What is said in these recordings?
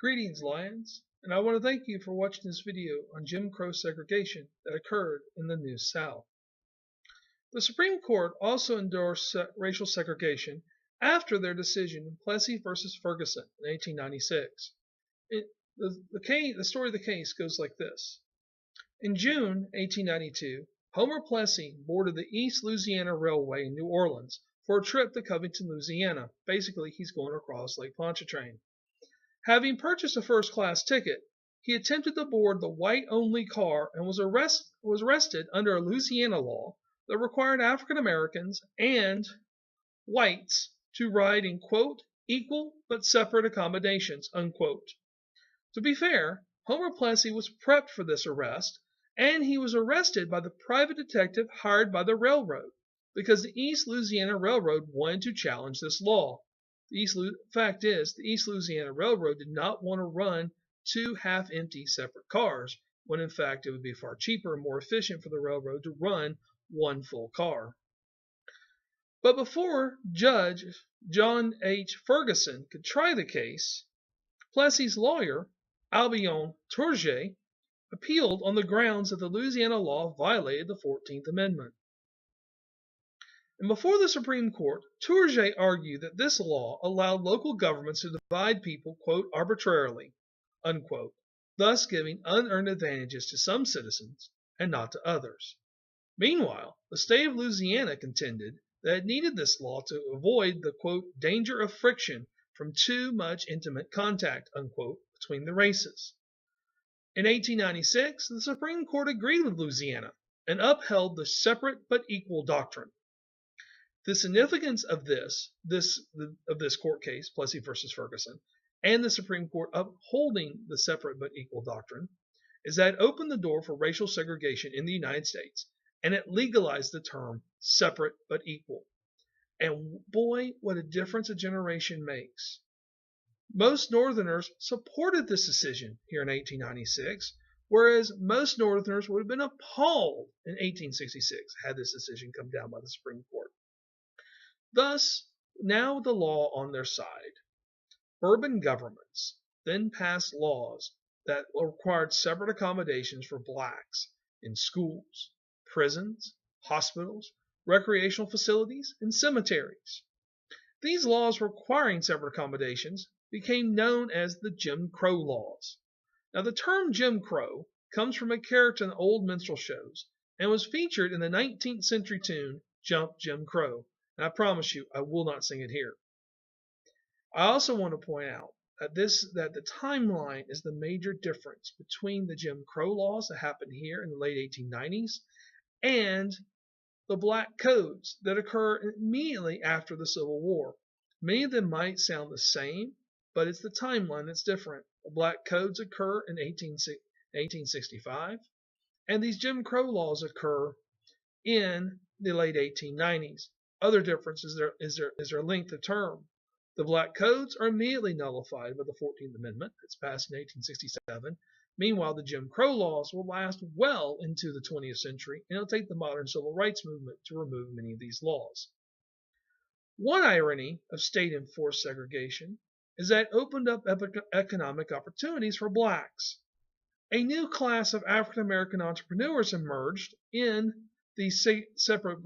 Greetings, Lions, and I want to thank you for watching this video on Jim Crow segregation that occurred in the New South. The Supreme Court also endorsed racial segregation after their decision in Plessy v. Ferguson in 1896. The story of the case goes like this. In June 1892, Homer Plessy boarded the East Louisiana Railway in New Orleans for a trip to Covington, Louisiana. Basically, he's going across Lake Pontchartrain. Having purchased a first-class ticket, he attempted to board the white-only car and was arrested under a Louisiana law that required African Americans and whites to ride in, quote, equal but separate accommodations, unquote. To be fair, Homer Plessy was prepped for this arrest, and he was arrested by the private detective hired by the railroad because the East Louisiana Railroad wanted to challenge this law. The fact is, the East Louisiana Railroad did not want to run two half-empty separate cars, when in fact it would be far cheaper and more efficient for the railroad to run one full car. But before Judge John H. Ferguson could try the case, Plessy's lawyer, Albion Tourget, appealed on the grounds that the Louisiana law violated the 14th Amendment. And before the Supreme Court, Tourget argued that this law allowed local governments to divide people, quote, arbitrarily, unquote, thus giving unearned advantages to some citizens and not to others. Meanwhile, the state of Louisiana contended that it needed this law to avoid the, quote, danger of friction from too much intimate contact, unquote, between the races. In 1896, the Supreme Court agreed with Louisiana and upheld the separate but equal doctrine. The significance of this court case, Plessy v. Ferguson, and the Supreme Court upholding the separate but equal doctrine is that it opened the door for racial segregation in the United States, and it legalized the term separate but equal. And boy, what a difference a generation makes. Most Northerners supported this decision here in 1896, whereas most Northerners would have been appalled in 1866 had this decision come down by the Supreme Court. Thus, now with the law on their side, urban governments then passed laws that required separate accommodations for blacks in schools, prisons, hospitals, recreational facilities, and cemeteries. These laws requiring separate accommodations became known as the Jim Crow laws. Now, the term Jim Crow comes from a character in old minstrel shows and was featured in the 19th century tune Jump Jim Crow. And I promise you, I will not sing it here. I also want to point out that the timeline is the major difference between the Jim Crow laws that happened here in the late 1890s and the black codes that occur immediately after the Civil War. Many of them might sound the same, but it's the timeline that's different. The black codes occur in 1865, and these Jim Crow laws occur in the late 1890s. Other difference is their length of term. The black codes are immediately nullified by the 14th Amendment. It's passed in 1867. Meanwhile, the Jim Crow laws will last well into the 20th century, and it'll take the modern civil rights movement to remove many of these laws. One irony of state-enforced segregation is that it opened up economic opportunities for blacks. A new class of African American entrepreneurs emerged in these separate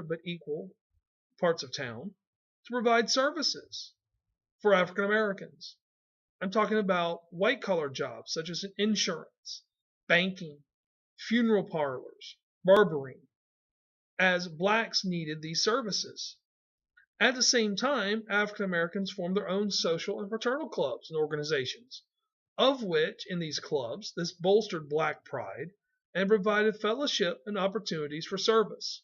but equal parts of town to provide services for African Americans. I'm talking about white-collar jobs such as insurance, banking, funeral parlors, barbering, as blacks needed these services. At the same time, African Americans formed their own social and fraternal clubs and organizations, of which, in these clubs, this bolstered black pride and provided fellowship and opportunities for service.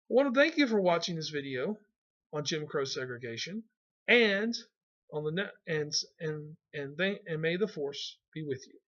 I want to thank you for watching this video on Jim Crow segregation, and may the force be with you.